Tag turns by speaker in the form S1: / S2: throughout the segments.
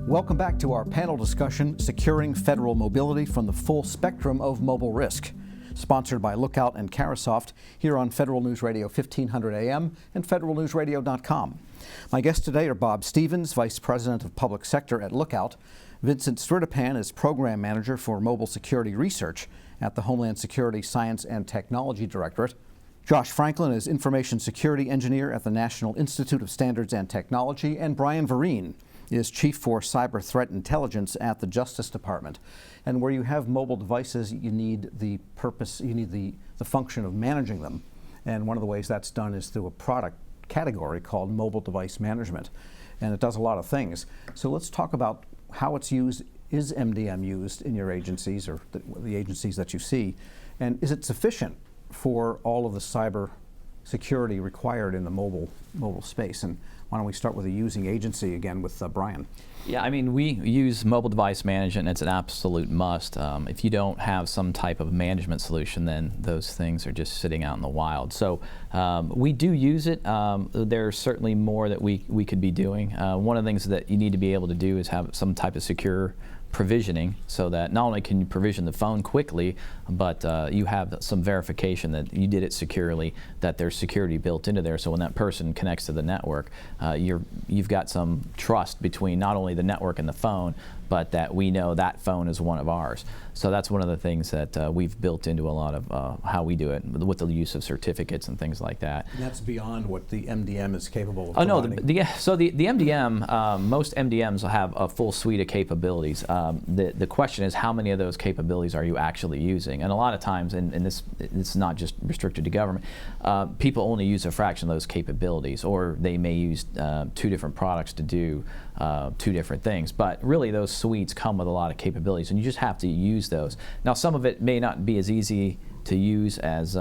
S1: Welcome back to our panel discussion, Securing Federal Mobility from the Full Spectrum of Mobile Risk, sponsored by Lookout and Carasoft here on Federal News Radio 1500 AM and federalnewsradio.com. My guests today are Bob Stevens, Vice President of Public Sector at Lookout. Vincent Sritapan is Program Manager for Mobile Security Research at the Homeland Security Science and Technology Directorate. Josh Franklin is Information Security Engineer at the National Institute of Standards and Technology, and Brian Varine is Chief for Cyber Threat Intelligence at the Justice Department. And where you have mobile devices, you need the function of managing them. And one of the ways that's done is through a product category called mobile device management. And it does a lot of things. So let's talk about how it's used. Is MDM used in your agencies or the agencies that you see? And is it sufficient for all of the cyber security required in the mobile space? And why don't we start with the using agency again with Brian?
S2: Yeah, I mean, we use mobile device management, and it's an absolute must. If you don't have some type of management solution, then those things are just sitting out in the wild. So we do use it. There's certainly more that we could be doing. One of the things that you need to be able to do is have some type of secure provisioning, so that not only can you provision the phone quickly, but you have some verification that you did it securely, that there's security built into there, so when that person connects to the network, you've got some trust between not only the network and the phone, but that we know that phone is one of ours. So that's one of the things that we've built into a lot of how we do it, with the use of certificates and things like that.
S1: And that's beyond what the MDM is capable of
S2: providing.
S1: No,
S2: so the MDM, most MDMs will have a full suite of capabilities. The question is, how many of those capabilities are you actually using? And a lot of times, and it's not just restricted to government, people only use a fraction of those capabilities, or they may use two different products to do two different things. But really, those suites come with a lot of capabilities, and you just have to use those. Now, some of it may not be as easy to use as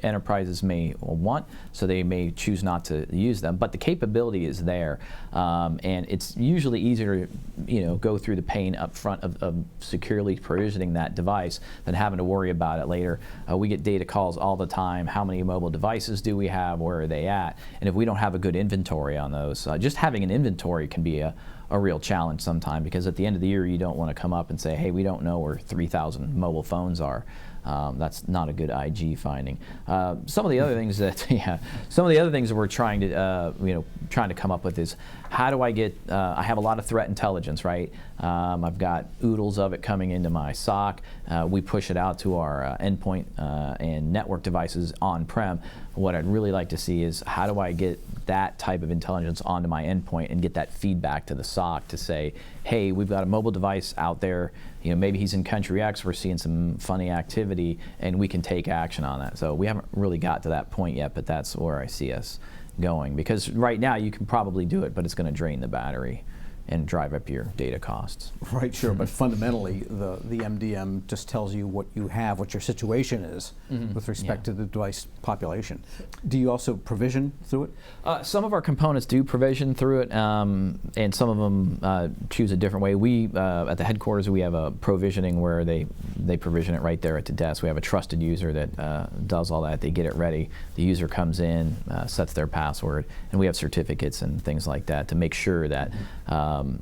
S2: enterprises may want, so they may choose not to use them, but the capability is there, and it's usually easier to go through the pain up front of securely provisioning that device than having to worry about it later. We get data calls all the time. How many mobile devices do we have? Where are they at? And if we don't have a good inventory on those, just having an inventory can be a real challenge sometime, because at the end of the year you don't want to come up and say, hey, we don't know where 3,000 mobile phones are. That's not a good IG finding. Some of the other things that we're trying to come up with is, how do I get? I have a lot of threat intelligence, right? I've got oodles of it coming into my SOC. We push it out to our endpoint and network devices on-prem. What I'd really like to see is, how do I get that type of intelligence onto my endpoint and get that feedback to the SOC to say, hey, we've got a mobile device out there, maybe he's in country X, we're seeing some funny activity, and we can take action on that. So we haven't really got to that point yet, but that's where I see us going, because right now you can probably do it, but it's going to drain the battery and drive up your data costs.
S1: Right, sure, but fundamentally the MDM just tells you what you have, what your situation is with respect to the device population. Do you also provision through it?
S2: Some of our components do provision through it, and some of them choose a different way. We, at the headquarters, we have a provisioning where they provision it right there at the desk. We have a trusted user that does all that. They get it ready. The user comes in, sets their password, and we have certificates and things like that to make sure that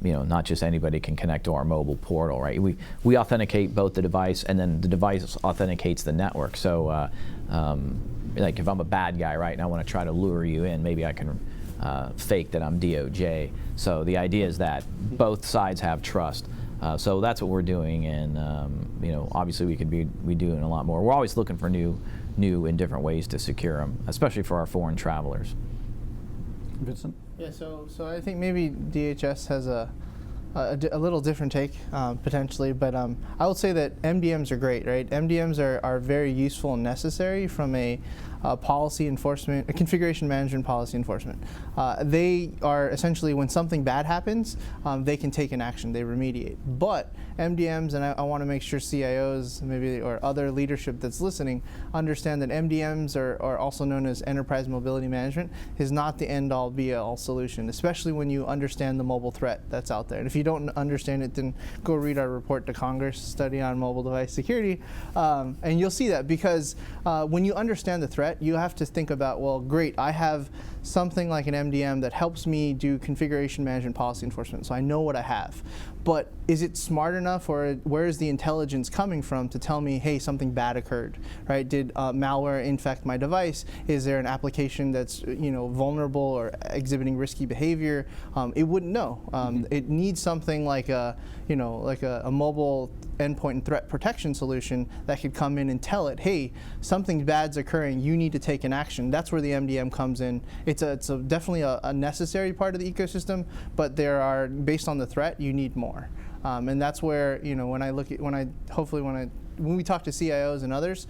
S2: not just anybody can connect to our mobile portal, right? We authenticate both the device, and then the device authenticates the network. So, like if I'm a bad guy, right, and I want to try to lure you in, maybe I can fake that I'm DOJ. So the idea is that both sides have trust. So that's what we're doing, and obviously we could be doing a lot more. We're always looking for new and different ways to secure them, especially for our foreign travelers.
S1: Vincent?
S3: Yeah, so I think maybe DHS has a little different take, potentially, but I would say that MDMs are great, right? MDMs are very useful and necessary from a policy enforcement, a configuration management policy enforcement. They are essentially, when something bad happens, they can take an action, they remediate. But MDMs, and I want to make sure CIOs maybe or other leadership that's listening understand that MDMs are also known as enterprise mobility management, is not the end-all be-all solution, especially when you understand the mobile threat that's out there. And if you don't understand it, then go read our report to Congress, study on mobile device security, and you'll see that, because when you understand the threat, you have to think about, well, great, I have something like an MDM that helps me do configuration management policy enforcement, so I know what I have. But is it smart enough, or where is the intelligence coming from to tell me, hey, something bad occurred, right? Did malware infect my device? Is there an application that's vulnerable or exhibiting risky behavior? It wouldn't know. It needs something like a mobile endpoint and threat protection solution that could come in and tell it, hey, something bad's occurring, you need to take an action. That's where the MDM comes in. It's definitely a necessary part of the ecosystem, but based on the threat, you need more. And that's where, when we talk to CIOs and others,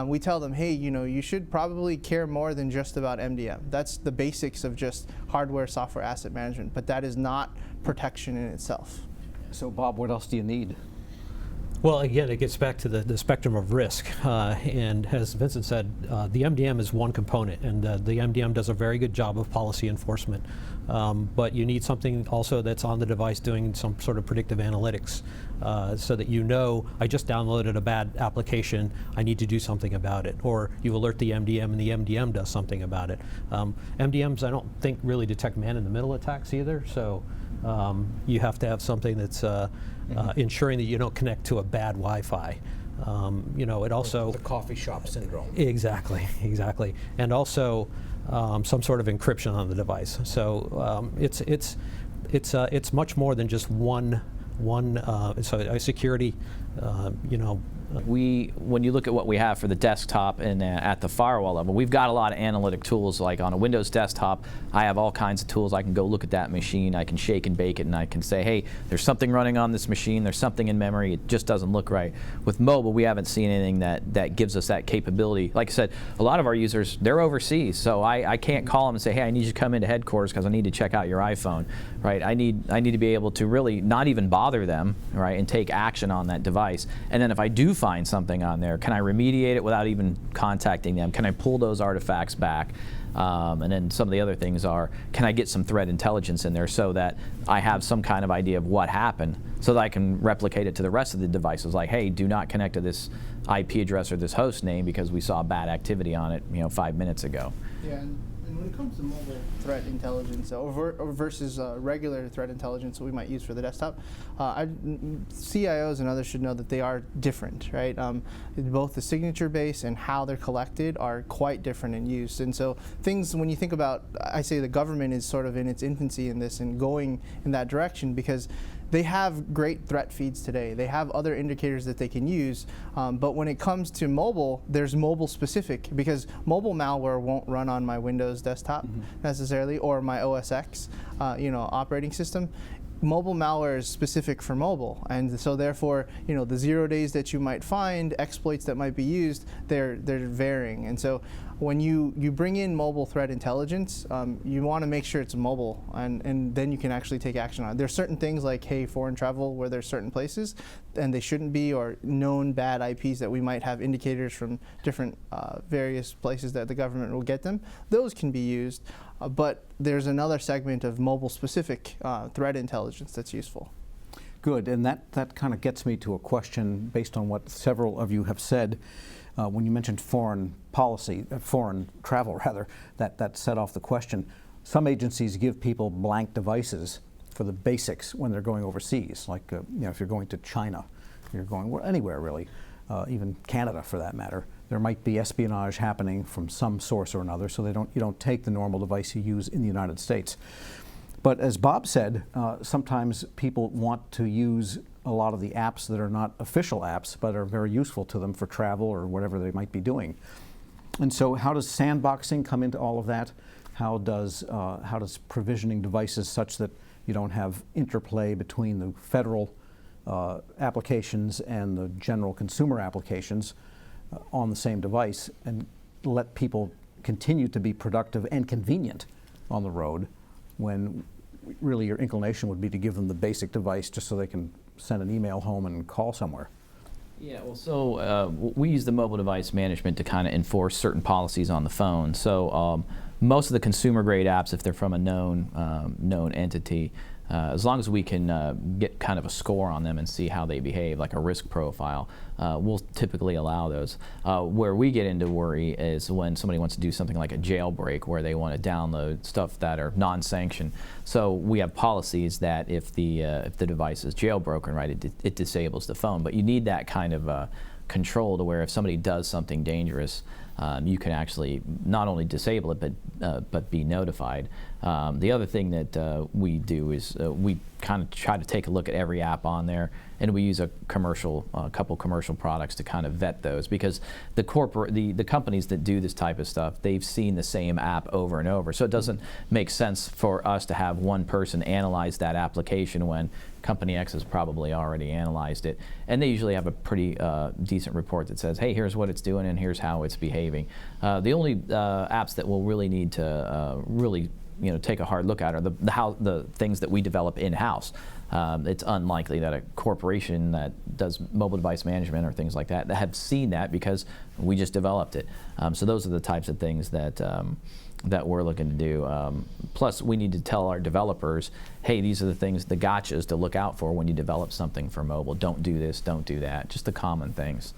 S3: we tell them, hey, you should probably care more than just about MDM. That's the basics of just hardware, software, asset management, but that is not protection in itself.
S1: So Bob, what else do you need?
S4: Well, again, it gets back to the spectrum of risk. And as Vincent said, the MDM is one component, and the MDM does a very good job of policy enforcement. But you need something also that's on the device doing some sort of predictive analytics, so that I just downloaded a bad application, I need to do something about it. Or you alert the MDM and the MDM does something about it. MDMs, I don't think, really detect man-in-the-middle attacks either, so you have to have something that's ensuring that you don't connect to a bad Wi-Fi. It also...
S1: The coffee shop syndrome.
S4: Exactly. And also some sort of encryption on the device. So it's much more than just one security,
S2: When you look at what we have for the desktop and at the firewall level, we've got a lot of analytic tools. Like on a Windows desktop, I have all kinds of tools. I can go look at that machine, I can shake and bake it, and I can say, hey, there's something running on this machine, there's something in memory, it just doesn't look right. With mobile, we haven't seen anything that gives us that capability. Like I said, a lot of our users, they're overseas, so I can't call them and say, hey, I need you to come into headquarters because I need to check out your iPhone, right? I need to be able to really not even bother them, right, and take action on that device. And then if I do find something on there, can I remediate it without even contacting them? Can I pull those artifacts back? And then some of the other things are, can I get some threat intelligence in there so that I have some kind of idea of what happened, so that I can replicate it to the rest of the devices, like, hey, do not connect to this IP address or this host name because we saw bad activity on it 5 minutes ago.
S3: Yeah, and when it comes to mobile threat intelligence versus regular threat intelligence that we might use for the desktop, CIOs and others should know that they are different, right? Both the signature base and how they're collected are quite different in use. And so things, when you think about, I say the government is sort of in its infancy in this and going in that direction, because they have great threat feeds today. They have other indicators that they can use, but when it comes to mobile, there's mobile specific, because mobile malware won't run on my Windows desktop necessarily, or my OS X, operating system. Mobile malware is specific for mobile, and so therefore, the 0 days that you might find, exploits that might be used, they're varying. And so when you bring in mobile threat intelligence, you want to make sure it's mobile, and then you can actually take action on it. There's certain things like, hey, foreign travel, where there's certain places, and they shouldn't be, or known bad IPs that we might have indicators from different various places that the government will get them. Those can be used, but there's another segment of mobile-specific threat intelligence that's useful.
S1: Good, and that kind of gets me to a question based on what several of you have said. When you mentioned foreign travel, that set off the question. Some agencies give people blank devices for the basics when they're going overseas, like if you're going to China, you're going anywhere really, even Canada for that matter. There might be espionage happening from some source or another, so you don't take the normal device you use in the United States. But as Bob said, sometimes people want to use a lot of the apps that are not official apps, but are very useful to them for travel or whatever they might be doing. And so how does sandboxing come into all of that? How does provisioning devices such that you don't have interplay between the federal applications and the general consumer applications on the same device, and let people continue to be productive and convenient on the road, when really your inclination would be to give them the basic device just so they can send an email home and call somewhere?
S2: Yeah, well, so we use the mobile device management to kind of enforce certain policies on the phone. So most of the consumer grade apps, if they're from a known entity, as long as we can get kind of a score on them and see how they behave, like a risk profile, we'll typically allow those. Where we get into worry is when somebody wants to do something like a jailbreak, where they want to download stuff that are non-sanctioned. So we have policies that if the device is jailbroken, right, it disables the phone. But you need that kind of control to where if somebody does something dangerous, you can actually not only disable it, but be notified. The other thing that we do is we kind of try to take a look at every app on there, and we use a couple commercial products to kind of vet those, because the companies that do this type of stuff, they've seen the same app over and over. So it doesn't make sense for us to have one person analyze that application when Company X has probably already analyzed it, and they usually have a pretty decent report that says, hey, here's what it's doing and here's how it's behaving. The only apps that we'll really need to really take a hard look at are the things that we develop in-house. It's unlikely that a corporation that does mobile device management or things like that have seen that, because we just developed it. So those are the types of things that we're looking to do. Plus, we need to tell our developers, hey, these are the things, the gotchas to look out for when you develop something for mobile. Don't do this, don't do that, just the common things.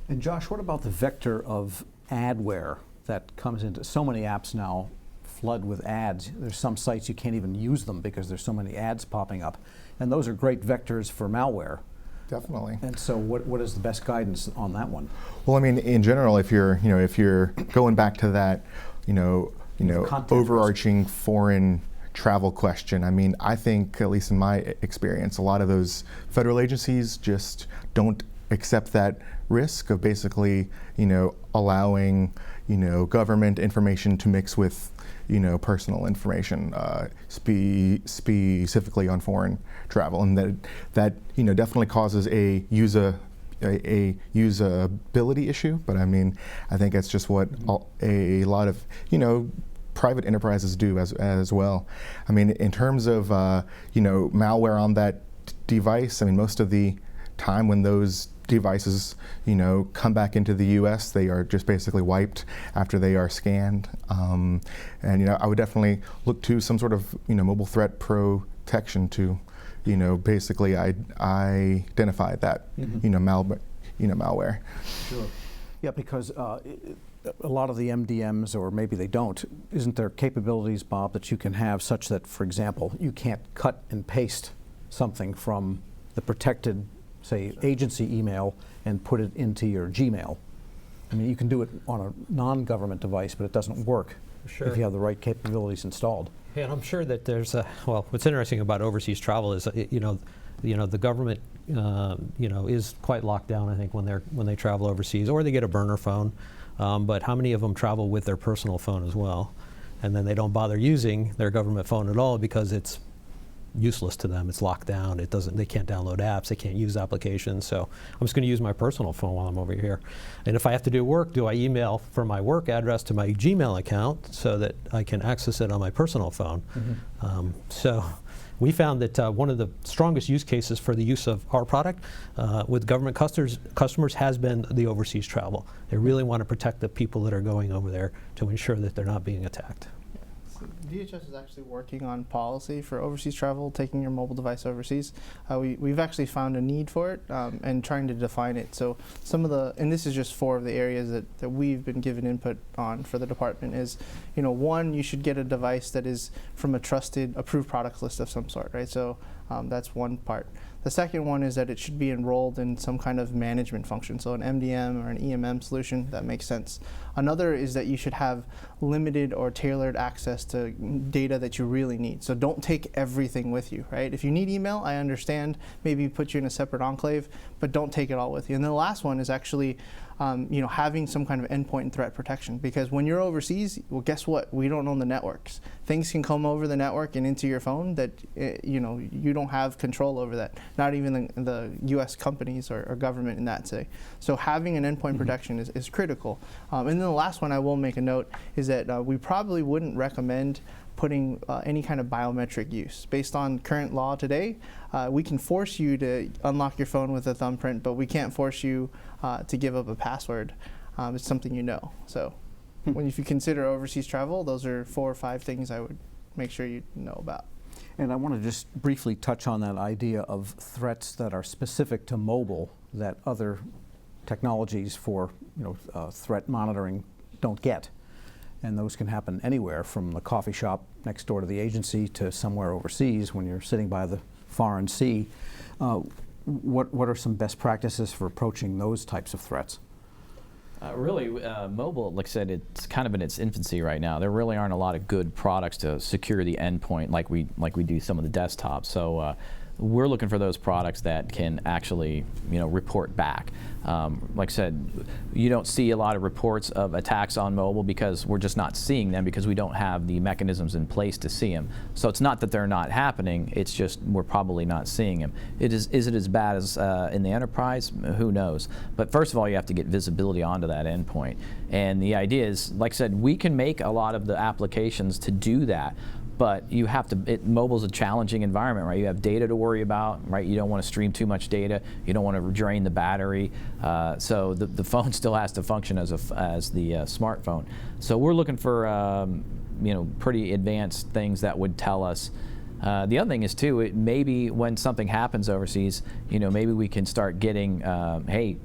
S1: And Josh, what about the vector of adware that comes into so many apps now? Flood with ads. There's some sites you can't even use them because there's so many ads popping up, and those are great vectors for malware.
S5: Definitely.
S1: And so, what is the best guidance on that one?
S5: Well, I mean, in general, if you're going back to that, overarching foreign travel question, I mean, I think, at least in my experience, a lot of those federal agencies just don't accept that risk of basically, allowing, government information to mix with personal information, specifically on foreign travel, and that definitely causes a usability issue. But I mean, I think that's just what a lot of private enterprises do as well. I mean, in terms of malware on that device, I mean, most of the time when those devices, come back into the U.S., they are just basically wiped after they are scanned. And I would definitely look to some sort of mobile threat protection to, basically identify that malware.
S1: Sure. Yeah, because a lot of the MDMs, or maybe they don't, isn't there capabilities, Bob, that you can have such that, for example, you can't cut and paste something from the protected, say, agency email and put it into your Gmail? I mean, you can do it on a non-government device, but it doesn't work if you have the right capabilities installed.
S4: Yeah, and I'm sure that there's what's interesting about overseas travel is, the government, is quite locked down, I think, when they travel overseas, or they get a burner phone. But how many of them travel with their personal phone as well? And then they don't bother using their government phone at all because it's useless to them. It's locked down. They can't download apps. They can't use applications. So I'm just going to use my personal phone while I'm over here. And if I have to do work, do I email from my work address to my Gmail account so that I can access it on my personal phone? Mm-hmm. So we found that one of the strongest use cases for the use of our product with government customers has been the overseas travel. They really want to protect the people that are going over there to ensure that they're not being attacked.
S3: DHS is actually working on policy for overseas travel, taking your mobile device overseas. We've actually found a need for it and trying to define it. So and this is just 4 of the areas that we've been given input on for the department is, 1, you should get a device that is from a trusted, approved products list of some sort, right? So that's one part. The second one is that it should be enrolled in some kind of management function, so an MDM or an EMM solution that makes sense. Another is that you should have limited or tailored access to data that you really need. So don't take everything with you, right? If you need email, I understand, maybe put you in a separate enclave, but don't take it all with you. And then the last one is actually having some kind of endpoint and threat protection, because when you're overseas, well, guess what? We don't own the networks. Things can come over the network and into your phone that you don't have control over that. Not even the U.S. companies or government in that say. So having an endpoint protection is critical. And then the last one I will make a note is that we probably wouldn't recommend putting any kind of biometric use. Based on current law today, we can force you to unlock your phone with a thumbprint, but we can't force you to give up a password. It's something you know. So if you consider overseas travel, those are 4 or 5 things I would make sure you know about.
S1: And I want to just briefly touch on that idea of threats that are specific to mobile that other technologies for threat monitoring don't get. And those can happen anywhere from the coffee shop next door to the agency to somewhere overseas when you're sitting by the foreign sea. What are some best practices for approaching those types of threats?
S2: Really, mobile, like I said, it's kind of in its infancy right now. There really aren't a lot of good products to secure the endpoint like we do some of the desktops. So we're looking for those products that can actually, report back. Like I said, you don't see a lot of reports of attacks on mobile because we're just not seeing them because we don't have the mechanisms in place to see them. So it's not that they're not happening, it's just we're probably not seeing them. Is it as bad as in the enterprise? Who knows? But first of all, you have to get visibility onto that endpoint. And the idea is, like I said, we can make a lot of the applications to do that. But you have to, mobile's a challenging environment, right? You have data to worry about, right? You don't want to stream too much data. You don't want to drain the battery. So the phone still has to function as the smartphone. So we're looking for, pretty advanced things that would tell us. The other thing is too, maybe when something happens overseas, maybe we can start getting, hey,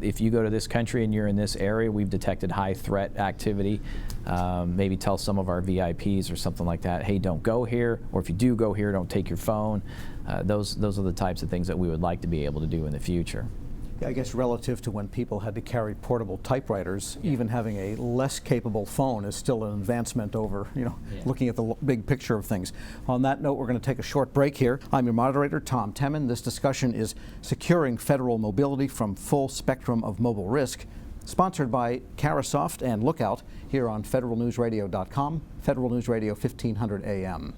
S2: if you go to this country and you're in this area, we've detected high threat activity. Maybe tell some of our VIPs or something like that, hey, don't go here, or if you do go here, don't take your phone. Those are the types of things that we would like to be able to do in the future.
S1: Yeah, I guess relative to when people had to carry portable typewriters, even having a less capable phone is still an advancement over, looking at the big picture of things. On that note, we're going to take a short break here. I'm your moderator, Tom Temin. This discussion is Securing Federal Mobility from Full Spectrum of Mobile Risk, sponsored by Carasoft and Lookout here on federalnewsradio.com, Federal News Radio 1500 AM.